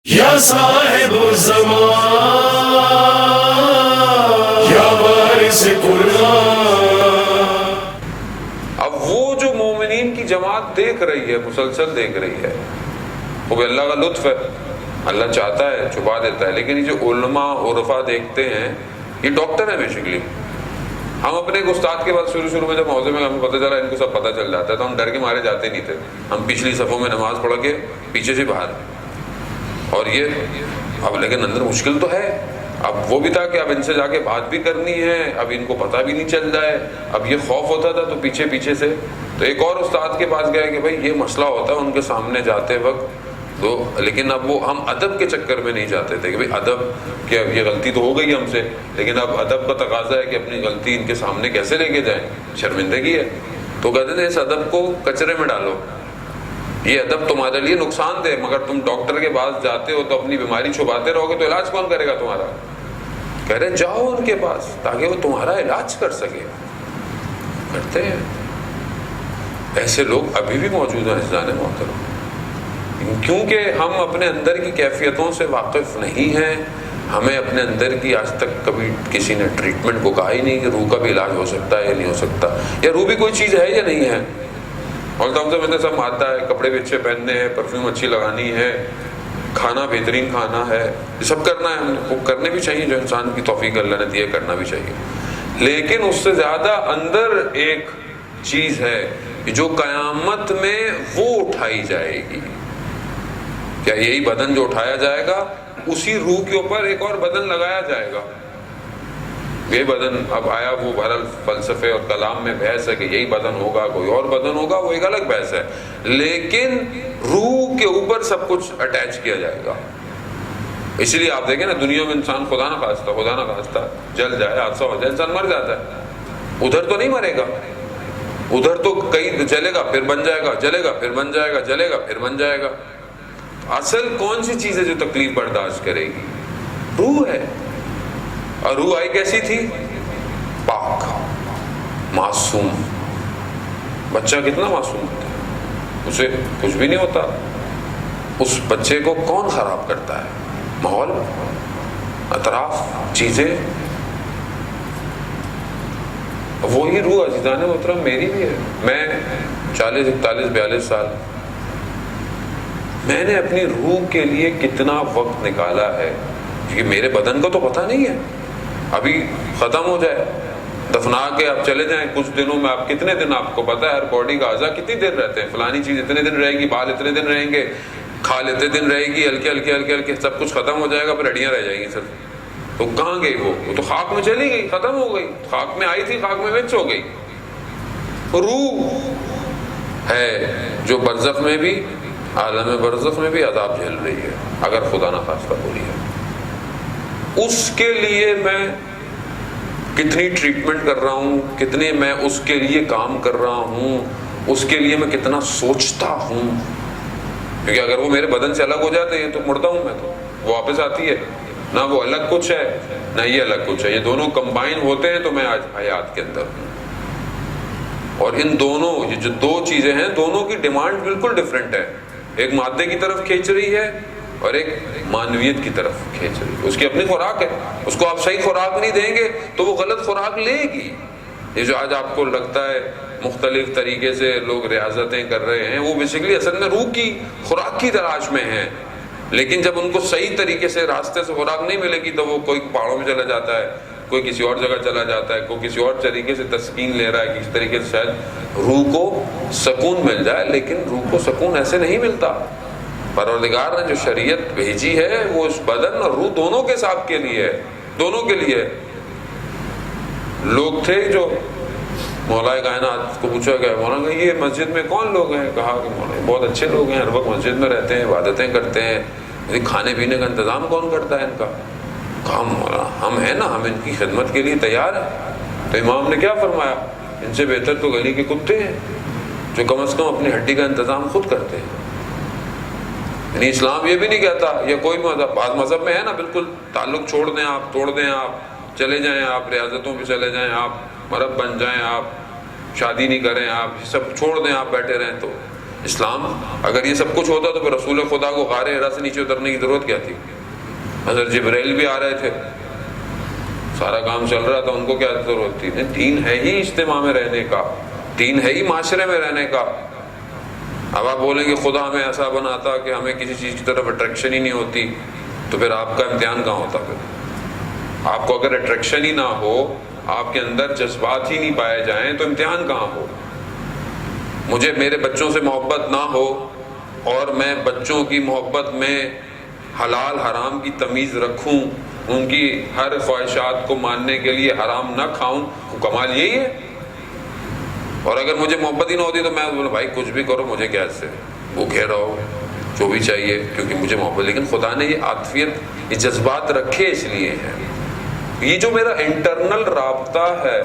یا صاحب الزمان یا وارث قرآن۔ اب وہ جو مومنین کی جماعت دیکھ رہی ہے، مسلسل دیکھ رہی ہے، وہ بھی اللہ کا لطف ہے، اللہ چاہتا ہے چھپا دیتا ہے، لیکن یہ جو علماء عرفا دیکھتے ہیں، یہ ڈاکٹر ہیں بیسیکلی۔ ہم اپنے ایک استاد کے بعد شروع میں جب موضوع میں ہمیں پتہ چلا ان کو سب پتہ چل جاتا ہے تو ہم ڈر کے مارے جاتے نہیں تھے، ہم پچھلی صفوں میں نماز پڑھ کے پیچھے سے باہر۔ اور یہ اب لیکن اندر مشکل تو ہے، اب وہ بھی تھا کہ اب ان سے جا کے بات بھی کرنی ہے، اب ان کو پتہ بھی نہیں چل رہا ہے، اب یہ خوف ہوتا تھا تو پیچھے سے تو ایک اور استاد کے پاس گئے کہ بھائی یہ مسئلہ ہوتا ہے ان کے سامنے جاتے وقت تو، لیکن اب وہ ہم ادب کے چکر میں نہیں جاتے تھے کہ بھائی ادب کہ اب یہ غلطی تو ہو گئی ہم سے، لیکن اب ادب کا تقاضا ہے کہ اپنی غلطی ان کے سامنے کیسے لے کے جائیں، شرمندگی ہے، تو کہتے تھے اس ادب کو کچرے میں ڈالو، یہ ادب تمہارے لیے نقصان دہ، مگر تم ڈاکٹر کے پاس جاتے ہو تو اپنی بیماری چھپاتے رہو گے تو علاج کون کرے گا تمہارا؟ کہہ رہے جاؤ ان کے پاس تاکہ وہ تمہارا علاج کر سکے۔ کرتے ہیں ایسے لوگ ابھی بھی موجود ہیں عزیزان محترم، کیونکہ ہم اپنے اندر کی کیفیتوں سے واقف نہیں ہیں، ہمیں اپنے اندر کی آج تک کبھی کسی نے ٹریٹمنٹ کو کہا ہی نہیں کہ روح کا بھی علاج ہو سکتا ہے یا نہیں ہو سکتا، یا روح بھی کوئی چیز ہے یا نہیں ہے۔ اور تو ہم سے میں نے سب آتا ہے، کپڑے بھی اچھے پہننے ہیں، پرفیوم اچھی لگانی ہے، کھانا بہترین کھانا ہے، یہ سب کرنا ہے، ہم کو کرنے بھی چاہیے، جو انسان کی توفیق اللہ نے دی ہے کرنا بھی چاہیے، لیکن اس سے زیادہ اندر ایک چیز ہے جو قیامت میں وہ اٹھائی جائے گی۔ کیا یہی بدن جو اٹھایا جائے گا اسی روح کے اوپر ایک اور بدن لگایا جائے گا؟ یہ بدن اب آیا وہ بہرحال فلسفے اور کلام میں بحث ہے کہ یہی بدن ہوگا کوئی اور بدن ہوگا، وہ ایک الگ بحث ہے، لیکن روح کے اوپر سب کچھ اٹیچ کیا جائے گا۔ اس لیے آپ دیکھیں نا دنیا میں انسان خدا نہ خواستہ جل جائے، حادثہ ہو جائے، انسان مر جاتا ہے، ادھر تو نہیں مرے گا، ادھر تو کئی جلے گا پھر بن جائے گا، جلے گا پھر بن جائے گا، جلے گا پھر بن جائے گا۔ اصل کون سی چیز ہے جو تکلیف برداشت کرے گی؟ روح ہے، اور روح آئی کیسی تھی؟ پاک، معصوم۔ بچہ کتنا معصوم ہوتا ہے، اسے کچھ بھی نہیں ہوتا، اس بچے کو کون خراب کرتا ہے؟ ماحول، اطراف، چیزیں۔ وہی روح عزیزان محترم میری بھی ہے۔ میں 40 41 42 سال میں نے اپنی روح کے لیے کتنا وقت نکالا ہے، کیونکہ میرے بدن کو تو پتہ نہیں ہے، ابھی ختم ہو جائے، دفنا کے آپ چلے جائیں، کچھ دنوں میں آپ کتنے دن، آپ کو پتہ ہے ہر باڈی کا اعضا کتنی دیر رہتے ہیں، فلانی چیز اتنے دن رہے گی، بال اتنے دن رہیں گے، کھال اتنے دن رہے گی، ہلکے سب کچھ ختم ہو جائے گا، پھر ہڈیاں رہ جائیں گی صرف۔ تو کہاں گئی وہ تو خاک میں چلی گئی، ختم ہو گئی، خاک میں آئی تھی، خاک میں مکس ہو گئی۔ روح ہے جو برزخ میں بھی، عالم برزخ میں بھی عذاب جھیل رہی ہے اگر خدا نہ خواستہ پوری ہے۔ اس کے لیے میں کتنی ٹریٹمنٹ کر رہا ہوں، کتنے میں اس کے لیے کام کر رہا ہوں، اس کے لیے میں کتنا سوچتا ہوں، کیونکہ اگر وہ میرے بدن سے الگ ہو جاتے ہیں تو مڑتا ہوں میں، تو وہ واپس آتی ہے، نہ وہ الگ کچھ ہے نہ یہ الگ کچھ ہے، یہ دونوں کمبائن ہوتے ہیں تو میں آج حیات کے اندر ہوں۔ اور ان دونوں یہ جو دو چیزیں ہیں، دونوں کی ڈیمانڈ بالکل ڈیفرنٹ ہے، ایک مادے کی طرف کھینچ رہی ہے اور ایک معنویت کی طرف کھینچ رہی ہے۔ اس کی اپنی خوراک ہے، اس کو آپ صحیح خوراک نہیں دیں گے تو وہ غلط خوراک لے گی۔ یہ جو آج آپ کو لگتا ہے مختلف طریقے سے لوگ ریاضتیں کر رہے ہیں، وہ بیسیکلی اصل میں روح کی خوراک کی تلاش میں ہیں، لیکن جب ان کو صحیح طریقے سے راستے سے خوراک نہیں ملے گی تو وہ کوئی پہاڑوں میں چلا جاتا ہے، کوئی کسی اور جگہ چلا جاتا ہے، کوئی کسی اور طریقے سے تسکین لے رہا ہے، کسی طریقے سے شاید روح کو سکون مل جائے، لیکن روح کو سکون ایسے نہیں ملتا۔ پروردگار نے جو شریعت بھیجی ہے وہ اس بدن اور روح دونوں کے ساتھ کے لیے ہے، دونوں کے لیے۔ لوگ تھے جو مولا کائنات کو پوچھا گیا، مولانا یہ مسجد میں کون لوگ ہیں؟ کہا کہ مولانا بہت اچھے لوگ ہیں، ہر وقت مسجد میں رہتے ہیں، عبادتیں کرتے ہیں، کھانے پینے کا انتظام کون کرتا ہے ان کا؟ کہا مولانا ہم ہیں نا، ہم ان کی خدمت کے لیے تیار ہیں۔ تو امام نے کیا فرمایا؟ ان سے بہتر تو گلی کے کتے ہیں جو کم از کم اپنی ہڈی کا انتظام خود کرتے ہیں۔ یعنی اسلام یہ بھی نہیں کہتا، یا کوئی مذہب، بعض مذہب میں ہے نا بالکل تعلق چھوڑ دیں آپ، توڑ دیں آپ، چلے جائیں آپ ریاضتوں پہ چلے جائیں آپ، مرب بن جائیں آپ، شادی نہیں کریں آپ، سب چھوڑ دیں آپ بیٹھے رہیں، تو اسلام اگر یہ سب کچھ ہوتا تو پھر رسول خدا کو غار حرا سے نیچے اترنے کی ضرورت کیا تھی؟ حضرت جبرائیل بھی آ رہے تھے، سارا کام چل رہا تھا، ان کو کیا ضرورت تھی؟ دین ہے ہی اجتماع میں رہنے کا، دین ہے ہی معاشرے میں رہنے کا۔ اب آپ بولیں کہ خدا ہمیں ایسا بناتا کہ ہمیں کسی چیز کی طرف اٹریکشن ہی نہیں ہوتی، تو پھر آپ کا امتحان کہاں ہوتا؟ پھر آپ کو اگر اٹریکشن ہی نہ ہو، آپ کے اندر جذبات ہی نہیں پائے جائیں، تو امتحان کہاں ہو؟ مجھے میرے بچوں سے محبت نہ ہو اور میں بچوں کی محبت میں حلال حرام کی تمیز رکھوں، ان کی ہر خواہشات کو ماننے کے لیے حرام نہ کھاؤں، کمال یہی ہے؟ اور اگر مجھے محبت ہی نہ ہوتی تو میں بولوں بھائی کچھ بھی کرو، مجھے کیا اس سے، بھوکے رہو، جو بھی چاہیے، کیونکہ مجھے محبت۔ لیکن خدا نے یہ عاطفیت، یہ جذبات رکھے اس لیے ہیں۔ یہ جو میرا انٹرنل رابطہ ہے،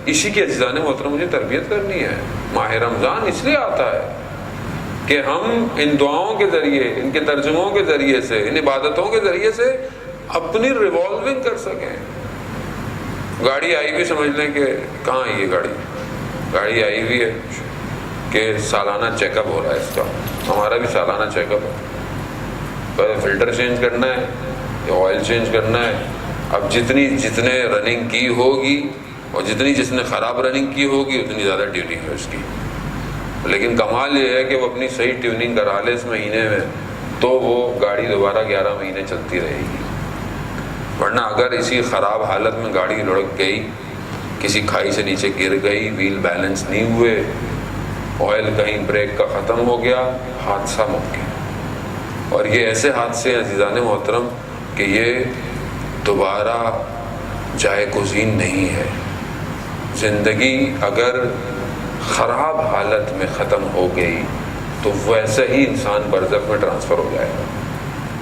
اسی کے عزیزان محترم مجھے تربیت کرنی ہے۔ ماہ رمضان اس لیے آتا ہے کہ ہم ان دعاؤں کے ذریعے، ان کے ترجموں کے ذریعے سے، ان عبادتوں کے ذریعے سے اپنی ریوالونگ کر سکیں۔ گاڑی آئی بھی سمجھ لیں کہ کہاں ہے یہ گاڑی آئی ہوئی ہے کہ سالانہ چیک اپ ہو رہا ہے اس کا، ہمارا بھی سالانہ چیک اپ ہے، فلٹر چینج کرنا ہے یا آئل چینج کرنا ہے۔ اب جتنے رننگ کی ہوگی اور جس نے خراب رننگ کی ہوگی اتنی زیادہ ٹیوننگ ہے اس کی۔ لیکن کمال یہ ہے کہ وہ اپنی صحیح ٹیوننگ کرا لے اس مہینے میں تو وہ گاڑی دوبارہ 11 مہینے چلتی رہے گی۔ ورنہ اگر اسی خراب حالت میں گاڑی لڑک گئی، کسی کھائی سے نیچے گر گئی، ویل بیلنس نہیں ہوئے، آئل کہیں بریک کا ختم ہو گیا، حادثہ ممکن۔ اور یہ ایسے حادثے عزیزان محترم کہ یہ دوبارہ جائے گزین نہیں ہے۔ زندگی اگر خراب حالت میں ختم ہو گئی تو ویسے ہی انسان برزخ میں ٹرانسفر ہو جائے گا۔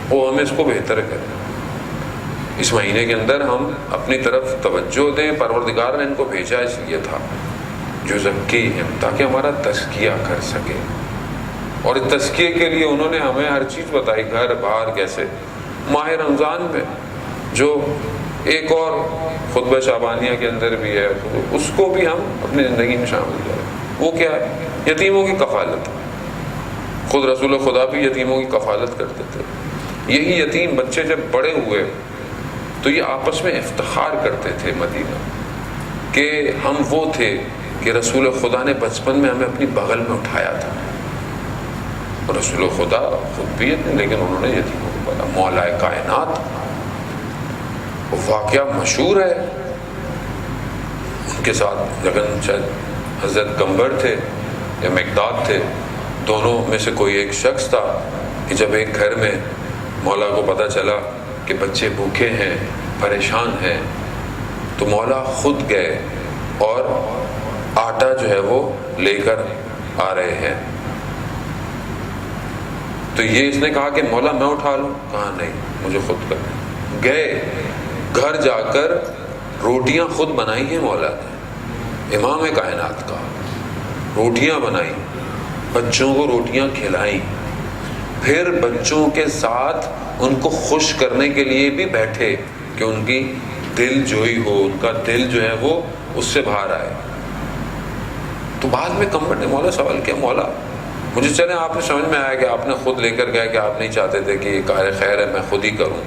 وہ ہمیں اس کو بہتر کریں، اس مہینے کے اندر ہم اپنی طرف توجہ دیں۔ پروردگار نے ان کو بھیجا اس لیے تھا جو زکیہم، تاکہ ہمارا تزکیہ کر سکے۔ اور تزکیے کے لیے انہوں نے ہمیں ہر چیز بتائی، گھر بار کیسے۔ ماہ رمضان میں جو ایک اور خطبہ شعبانیہ کے اندر بھی ہے، اس کو بھی ہم اپنی زندگی میں شامل کریں۔ وہ کیا ہے؟ یتیموں کی کفالت۔ خود رسول خدا بھی یتیموں کی کفالت کرتے تھے۔ یہی یتیم بچے جب بڑے ہوئے تو یہ آپس میں افتخار کرتے تھے مدینہ کہ ہم وہ تھے کہ رسول خدا نے بچپن میں ہمیں اپنی بغل میں اٹھایا تھا۔ رسول خدا خود بھی یتیم، لیکن انہوں نے یتیموں کو بولا۔ مولا کائنات واقعہ مشہور ہے، ان کے ساتھ لیکن شاید حضرت گمبر تھے یا مقداد تھے، دونوں میں سے کوئی ایک شخص تھا کہ جب ایک گھر میں مولا کو پتہ چلا کہ بچے بھوکے ہیں، پریشان ہیں، تو مولا خود گئے اور آٹا جو ہے وہ لے کر آ رہے ہیں۔ تو یہ اس نے کہا کہ مولا میں اٹھا لوں؟ کہا نہیں، مجھے خود کرنا۔ گئے گھر جا کر روٹیاں خود بنائی ہیں مولا نے، امام کائنات کا، روٹیاں بنائی، بچوں کو روٹیاں کھلائیں، پھر بچوں کے ساتھ ان کو خوش کرنے کے لیے بھی بیٹھے کہ ان کی دل جوئی ہو، ان کا دل جو ہے وہ اس سے باہر آئے۔ تو بعد میں کمبر نے مولا سوال کیا، مولا مجھے چلیں آپ نے سمجھ میں آیا کہ آپ نے خود لے کر گیا کہ آپ نہیں چاہتے تھے کہ یہ کار خیر ہے میں خود ہی کروں،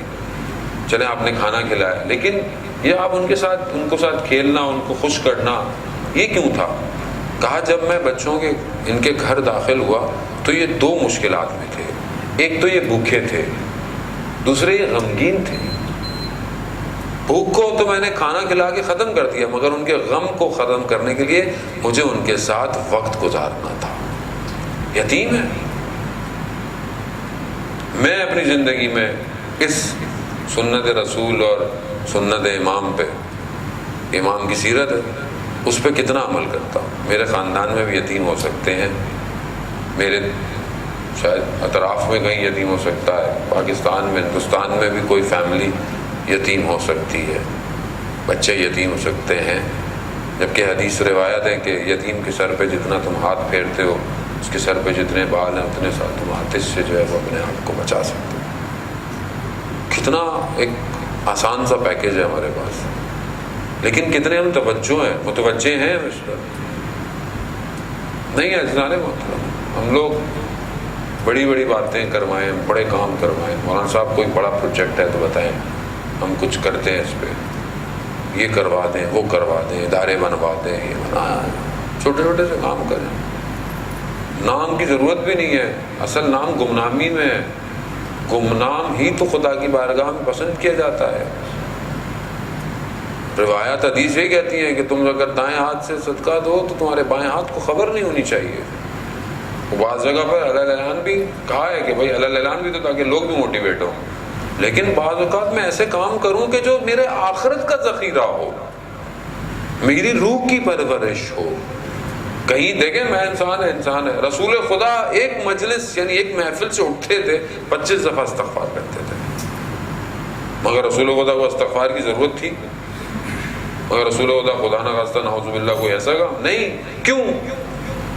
چلیں آپ نے کھانا کھلایا، لیکن یہ آپ ان کو ساتھ کھیلنا، ان کو خوش کرنا، یہ کیوں تھا؟ کہا جب میں بچوں کے ان کے گھر داخل ہوا تو یہ دو مشکلات میں تھے، ایک تو یہ بھوکے تھے، دوسرے یہ غمگین تھے۔ بھوک کو تو میں نے کھانا کھلا کے ختم کر دیا، مگر ان کے غم کو ختم کرنے کے لیے مجھے ان کے ساتھ وقت گزارنا تھا۔ یتیم ہے۔ میں اپنی زندگی میں اس سنت رسول اور سنت امام پہ، امام کی سیرت ہے، اس پہ کتنا عمل کرتا ہوں۔ میرے خاندان میں بھی یتیم ہو سکتے ہیں، میرے شاید اطراف میں کہیں یتیم ہو سکتا ہے، پاکستان میں، ہندوستان میں بھی کوئی فیملی یتیم ہو سکتی ہے، بچے یتیم ہو سکتے ہیں، جبکہ حدیث روایت ہے کہ یتیم کے سر پہ جتنا تم ہاتھ پھیرتے ہو، اس کے سر پہ جتنے بال ہیں اتنے ساتھ تم آتش سے جو ہے وہ اپنے آپ کو بچا سکتے ہو۔ کتنا ایک آسان سا پیکیج ہے ہمارے پاس، لیکن کتنے ہم متوجہ ہیں اس پر نہیں ہے۔ جناب محترم ہم لوگ بڑی بڑی باتیں کروائیں، بڑے کام کروائیں، مولانا صاحب کوئی بڑا پروجیکٹ ہے تو بتائیں، ہم کچھ کرتے ہیں اس پہ، یہ کروا دیں، وہ کروا دیں، ادارے بنوا دیں، یہ بنا، چھوٹے چھوٹے سے کام کریں. نام کی ضرورت بھی نہیں ہے، اصل نام گمنامی میں ہے. گمنام ہی تو خدا کی بارگاہ میں پسند کیا جاتا ہے. روایات حدیث یہ کہتی ہیں کہ تم اگر دائیں ہاتھ سے صدقہ دو تو تمہارے بائیں ہاتھ کو خبر نہیں ہونی چاہیے. بعض جگہ پر اللہ اعلان بھی کہا ہے کہ بھائی اللہ اعلان بھی تو تاکہ لوگ بھی موٹیویٹ ہوں، لیکن بعض اوقات میں ایسے کام کروں کہ جو میرے آخرت کا ذخیرہ ہو، میری روح کی پرورش ہو. کہیں دیکھیں میں انسان ہے. رسول خدا ایک مجلس یعنی ایک محفل سے اٹھتے تھے 25 دفعہ استغفار کرتے تھے، مگر رسول خدا کو استغفار کی ضرورت تھی؟ مگر رسول خدا نہ خواستہ نعوذ باللہ کوئی ایسا کام نہیں. کیوں؟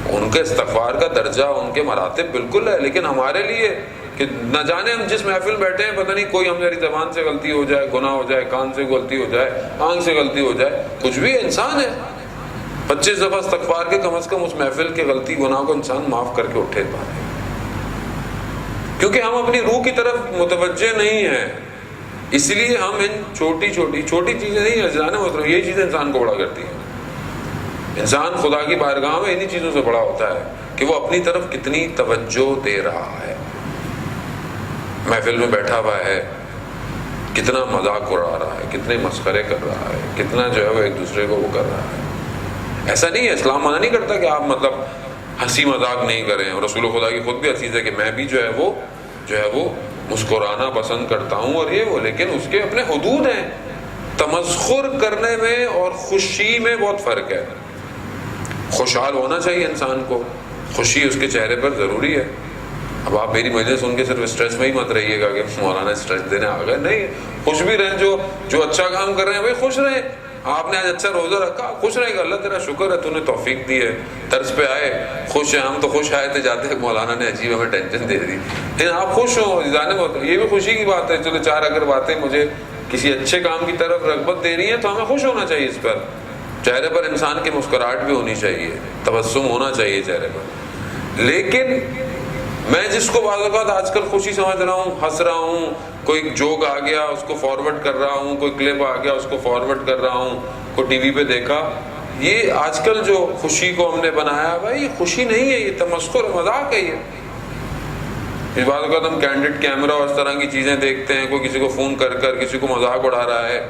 ان کے استغفار کا درجہ، ان کے مراتب بالکل ہے، لیکن ہمارے لیے کہ نہ جانے ہم جس محفل بیٹھے ہیں پتہ نہیں کوئی ہماری زبان سے غلطی ہو جائے، گناہ ہو جائے، کان سے غلطی ہو جائے، آنکھ سے غلطی ہو جائے، کچھ بھی انسان ہے. 25 دفعہ استغفار کے کم از کم اس محفل کے غلطی گناہ کو انسان معاف کر کے اٹھے پائے، کیونکہ ہم اپنی روح کی طرف متوجہ نہیں ہیں. اس لیے ہم ان چھوٹی چیزیں نہیں ہیں جانے محترم، یہی چیزیں انسان کو بڑا کرتی ہیں. انسان خدا کی بارگاہ میں انہی چیزوں سے بڑا ہوتا ہے کہ وہ اپنی طرف کتنی توجہ دے رہا ہے. محفل میں بیٹھا ہوا ہے، کتنا مذاق اڑا رہا ہے، کتنے مسخرے کر رہا ہے، کتنا جو ہے وہ ایک دوسرے کو وہ کر رہا ہے. ایسا نہیں ہے، اسلام منع نہیں کرتا کہ آپ مطلب ہنسی مذاق نہیں کریں. اور رسول خدا کی خود بھی حدیث ہے کہ میں بھی جو ہے وہ مسکرانا پسند کرتا ہوں اور یہ وہ، لیکن اس کے اپنے حدود ہیں. تمسخر کرنے میں اور خوشی میں بہت فرق ہے. خوشحال ہونا چاہیے انسان کو، خوشی اس کے چہرے پر ضروری ہے. اب آپ میری مجلس سن کے صرف اسٹریس میں ہی مت رہیے گا کہ مولانا اسٹریس دینے آ گئے، نہیں، خوش بھی رہیں. جو اچھا کام کر رہے ہیں بھائی خوش رہیں. آپ نے آج اچھا روزہ رکھا، خوش رہے گا، اللہ تیرا شکر ہے تو نے توفیق دی ہے، طرز پہ آئے، خوش ہیں. ہم تو خوش آئے تھے جاتے مولانا نے عجیب ہمیں ٹینشن دے دی، لیکن آپ خوش ہو جانے میں یہ بھی خوشی کی بات ہے. چلو 4 اگر باتیں مجھے کسی اچھے کام کی طرف رغبت دے رہی ہیں تو ہمیں خوش ہونا چاہیے. اس پر چہرے پر انسان کی مسکراہٹ بھی ہونی چاہیے، تبسم ہونا چاہیے چہرے پر. لیکن میں جس کو بعض اوقات آج کل خوشی سمجھ رہا ہوں، ہنس رہا ہوں، کوئی جوک آ گیا اس کو فارورڈ کر رہا ہوں، کوئی کلپ آ گیا اس کو فارورڈ کر رہا ہوں، کوئی ٹی وی پہ دیکھا، یہ آج کل جو خوشی کو ہم نے بنایا بھائی یہ خوشی نہیں ہے، یہ تمسخر مذاق ہے. یہ بعض اوقات ہم کینڈیڈ کیمرہ اور اس طرح کی چیزیں دیکھتے ہیں، کوئی کسی کو فون کر کسی کو مذاق اڑا رہا ہے.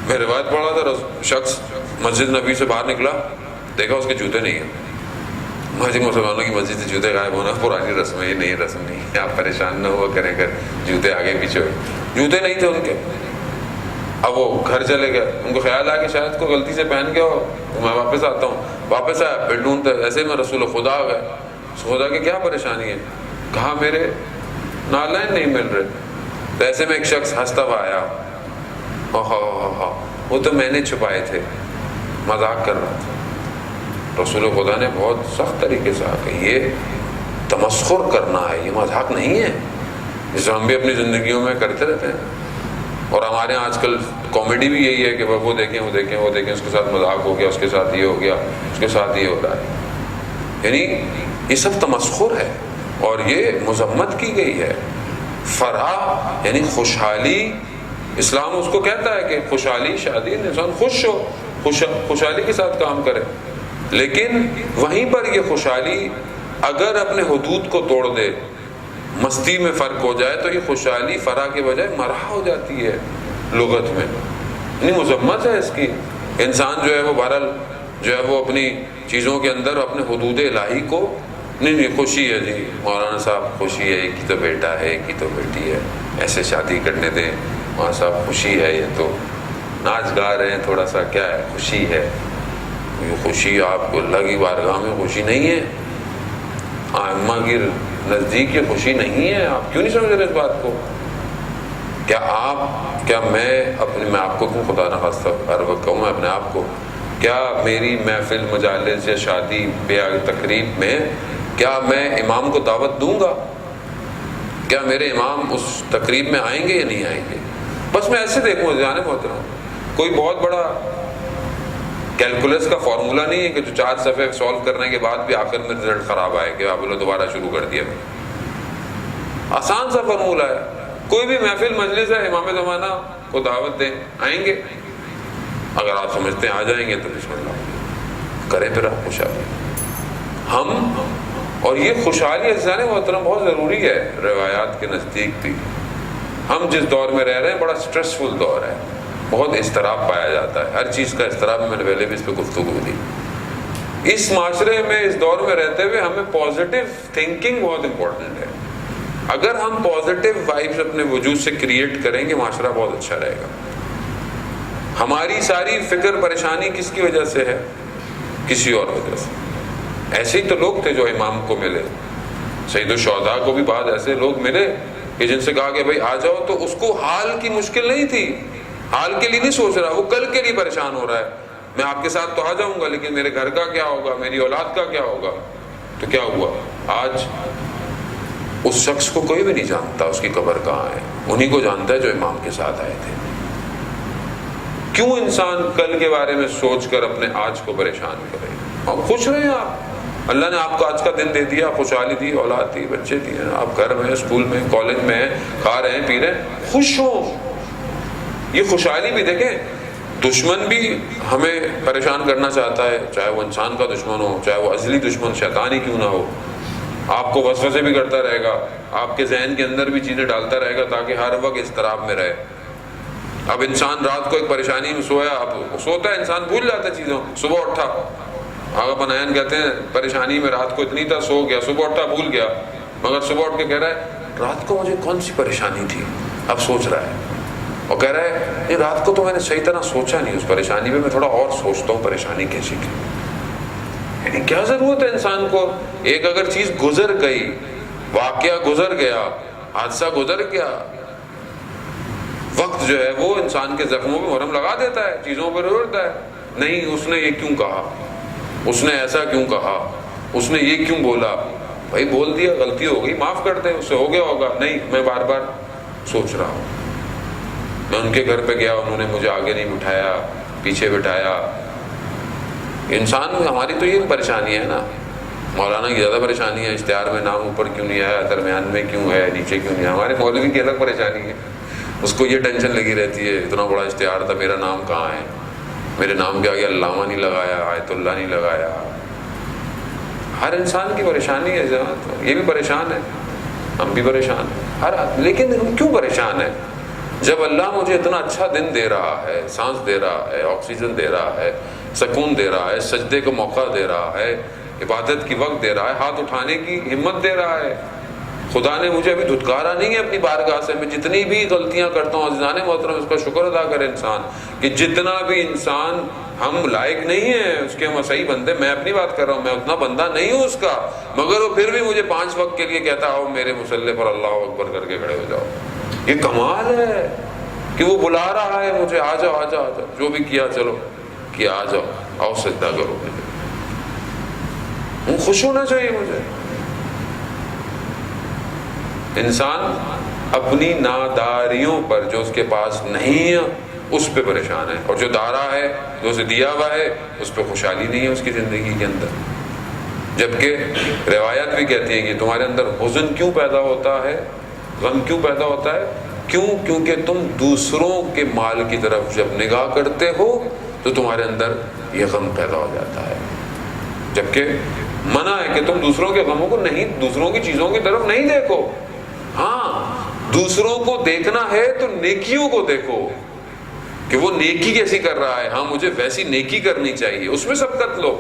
میں روایت پڑھ رہا تھا، شخص مسجد نبی سے باہر نکلا، دیکھا اس کے جوتے نہیں ہیں. مسلمانوں کی مسجد سے جوتے غائب ہونا پرانی رسم ہے، یہ نئی رسم نہیں ہے، آپ پریشان نہ ہوا کریں کر جوتے آگے پیچھے ہوئے. جوتے نہیں تھے ان کے. اب وہ گھر چلے گئے، ان کو خیال آیا کہ شاید کو غلطی سے پہن گیا ہو، میں واپس آتا ہوں. واپس آیا پھر ڈھونڈتے، ایسے میں رسول خدا آ گئے. خدا کی کیا پریشانی ہے؟ کہا میرے نالین نہیں مل رہے. تو ایسے میں ایک شخص ہنستا ہوا آیا، وہ تو میں نے چھپائے تھے، مذاق کر رہا تھا. رسول خدا نے بہت سخت طریقے سے آ کہ یہ تمسخر کرنا ہے، یہ مذاق نہیں ہے، جسے ہم بھی اپنی زندگیوں میں کرتے رہتے ہیں. اور ہمارے یہاں آج کل کامیڈی بھی یہی ہے کہ وہ دیکھیں اس کے ساتھ مذاق ہو گیا، اس کے ساتھ یہ ہو گیا، اس کے ساتھ یہ ہو رہا ہے. یعنی یہ سب تمسخر ہے اور یہ مذمت کی گئی ہے. فرح یعنی خوشحالی، اسلام اس کو کہتا ہے کہ خوشحالی شادی انسان خوش ہو، خوشحالی کے ساتھ کام کرے. لیکن وہیں پر یہ خوشحالی اگر اپنے حدود کو توڑ دے، مستی میں فرق ہو جائے تو یہ خوشحالی فرح کے بجائے مرح ہو جاتی ہے لغت میں. یعنی مذمت ہے اس کی. انسان جو ہے وہ بہرحال جو ہے وہ اپنی چیزوں کے اندر اپنے حدود الہی کو نہیں خوشی ہے جی مولانا صاحب خوشی ہے، ایک ہی تو بیٹا ہے، ایک ہی تو بیٹی ہے، ایسے شادی کرنے دیں. مولانا صاحب خوشی ہے، یہ تو ناچ گا رہے ہیں، تھوڑا سا کیا ہے خوشی ہے. یہ خوشی آپ کو اللہ کی بارگاہ میں خوشی نہیں ہے، اماں کی نزدیک یہ خوشی نہیں ہے. آپ کیوں نہیں سمجھ رہے اس بات کو؟ کیا میں آپ کو کیوں خدا نہ خواستہ ہر وقت کہوں میں اپنے آپ کو، کیا میری محفل مجالس یا شادی بیاہ تقریب میں کیا میں امام کو دعوت دوں گا؟ کیا میرے امام اس تقریب میں آئیں گے یا نہیں آئیں گے؟ بس میں ایسے دیکھوں جانے محترم، کوئی بہت بڑا کیلکولس کا فارمولا نہیں ہے کہ جو 4 صفحے سالو کرنے کے بعد بھی آخر میں رزلٹ خراب آئے کہ آپ بولو دوبارہ شروع کر دیا میں. آسان سا فارمولا ہے. کوئی بھی محفل مجلس ہے, امام زمانہ کو دعوت دیں, آئیں گے, اگر آپ سمجھتے ہیں آ جائیں گے تو بسم اللہ کریں پھر آپ خوشحالی. ہم اور یہ خوشحالی عزیزان محترم بہت ضروری ہے روایات کے نزدیک بھی. ہم جس دور میں رہ رہے ہیں بڑا سٹریسفل دور ہے, بہت اضطراب پایا جاتا ہے, ہر چیز کا اضطراب. میں نے پہلے بھی اس پہ گفتگو دی. اس معاشرے میں اس دور میں رہتے ہوئے ہمیں پازیٹیو تھنکنگ بہت امپورٹنٹ ہے. اگر ہم پازیٹیو وائبس اپنے وجود سے کریٹ کریں گے معاشرہ بہت اچھا رہے گا. ہماری ساری فکر پریشانی کس کی وجہ سے ہے؟ کسی اور وجہ سے. ایسے ہی تو لوگ تھے جو امام کو ملے. سید الشہداء کو بھی بعد ایسے لوگ ملے کہ جن سے کہا کہ بھائی آ جاؤ, تو اس کو حال کی مشکل نہیں تھی, حال کے لیے نہیں سوچ رہا, وہ کل کے لیے پریشان ہو رہا ہے. میں آپ کے ساتھ تو آ جاؤں گا لیکن میرے گھر کا کیا ہوگا, میری اولاد کا کیا ہوگا. تو کیا ہوا, آج اس شخص کو کوئی بھی نہیں جانتا اس کی قبر کہاں ہے, انہی کو جانتا ہے جو امام کے ساتھ آئے تھے. کیوں انسان کل کے بارے میں سوچ کر اپنے آج کو پریشان کرے؟ اور خوش رہیں آپ, اللہ نے آپ کو آج کا دن دے دیا, خوشحالی دی, اولاد دی, بچے دیے, آپ گھر میں, اسکول میں, کالج میں ہیں, کھا رہے ہیں, پی رہے ہیں, خوش ہوں. یہ خوشحالی بھی دیکھیں, دشمن بھی ہمیں پریشان کرنا چاہتا ہے, چاہے وہ انسان کا دشمن ہو, چاہے وہ ازلی دشمن شیطان ہی کیوں نہ ہو. آپ کو وسوسے بھی کرتا رہے گا, آپ کے ذہن کے اندر بھی چیزیں ڈالتا رہے گا تاکہ ہر وقت اضطراب میں رہے. اب انسان رات کو ایک پریشانی میں سویا, اب سوتا ہے انسان بھول جاتا ہے چیزوں, صبح اٹھا, آغا بنائن کہتے ہیں پریشانی میں رات کو اتنی تھا, سو گیا, صبح اٹھا بھول گیا, مگر صبح اٹھ کے کہہ رہا ہے رات کو مجھے کون سی پریشانی تھی, اب سوچ رہا ہے, اور کہہ رہا ہے یہ رات کو تو میں نے صحیح طرح سوچا نہیں, اس پریشانی پہ میں تھوڑا اور سوچتا ہوں پریشانی کیسی تھی. یعنی کیا ضرورت ہے انسان کو, ایک اگر چیز گزر گئی, واقعہ گزر گیا, حادثہ گزر گیا, وقت جو ہے وہ انسان کے زخموں پہ مرہم لگا دیتا ہے, چیزوں پہ روڑتا ہے. نہیں اس نے یہ کیوں کہا, اس نے ایسا کیوں کہا, اس نے یہ کیوں بولا, بھائی بول دیا, غلطی ہو گئی, معاف کر دیں, اس سے ہو گیا ہوگا. نہیں, میں بار بار سوچ رہا ہوں. میں ان کے گھر پہ گیا, انہوں نے مجھے آگے نہیں بٹھایا, پیچھے بٹھایا. انسان میں ہماری تو یہ پریشانی ہے نا, مولانا کی زیادہ پریشانی ہے, اشتہار میں نام اوپر کیوں نہیں آیا, درمیان میں کیوں ہے, نیچے کیوں نہیں ہے. ہمارے مولوی کی الگ پریشانی ہے, اس کو یہ ٹینشن لگی رہتی ہے, اتنا بڑا اشتہار تھا, میرا نام کہاں ہے, میرے نام کے آگے علامہ نہیں لگایا, آیت اللہ نہیں لگایا. ہر انسان کی پریشانی ہے, یہ بھی پریشان ہے, ہم بھی پریشان ہیں, ہر. لیکن ہم کیوں پریشان ہیں جب اللہ مجھے اتنا اچھا دن دے رہا ہے, سانس دے رہا ہے, آکسیجن دے رہا ہے, سکون دے رہا ہے, سجدے کا موقع دے رہا ہے, عبادت کی وقت دے رہا ہے, ہاتھ اٹھانے کی ہمت دے رہا ہے. خدا نے مجھے ابھی دھتکارا نہیں ہے اپنی بارگاہ سے. میں جتنی بھی غلطیاں کرتا ہوں عزیزان محترم, اس کا شکر ادا کرے انسان, کہ جتنا بھی انسان ہم لائق نہیں ہیں اس کے, ہم صحیح بندے, میں اپنی بات کر رہا ہوں, میں اتنا بندہ نہیں ہوں اس کا, مگر وہ پھر بھی مجھے 5 وقت کے لیے کہتا ہو میرے مصلی پر اللہ اکبر کر کے کھڑے ہو جاؤ. یہ کمال ہے کہ وہ بلا رہا ہے مجھے, آ جاؤ, آ جاؤ, آ جاؤ, جو بھی کیا چلو کیا, آ جاؤ, آؤ سجدہ کرو. مجھے خوش ہونا چاہیے. مجھے انسان اپنی ناداریوں پر جو اس کے پاس نہیں ہے اس پہ پریشان ہے, اور جو دارا ہے, جو اسے دیا ہوا ہے, اس پہ خوشحالی نہیں ہے اس کی زندگی کے اندر. جبکہ روایات بھی کہتی ہیں کہ تمہارے اندر حزن کیوں پیدا ہوتا ہے, غم کیوں پیدا ہوتا ہے, کیونکہ تم دوسروں کے مال کی طرف جب نگاہ کرتے ہو تو تمہارے اندر یہ غم پیدا ہو جاتا ہے. جبکہ منع ہے کہ تم دوسروں کے غموں کو نہیں, دوسروں کی چیزوں کی طرف نہیں دیکھو. ہاں دوسروں کو دیکھنا ہے تو نیکیوں کو دیکھو کہ وہ نیکی کیسی کر رہا ہے, ہاں مجھے ویسی نیکی کرنی چاہیے, اس میں سبقت لو.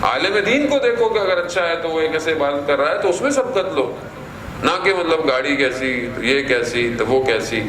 عالم دین کو دیکھو کہ اگر اچھا ہے تو وہ ایک ایسے عبادت کر رہا ہے تو اس میں سبقت لو, نہ کہ مطلب گاڑی کیسی, یہ کیسی, تو وہ کیسی.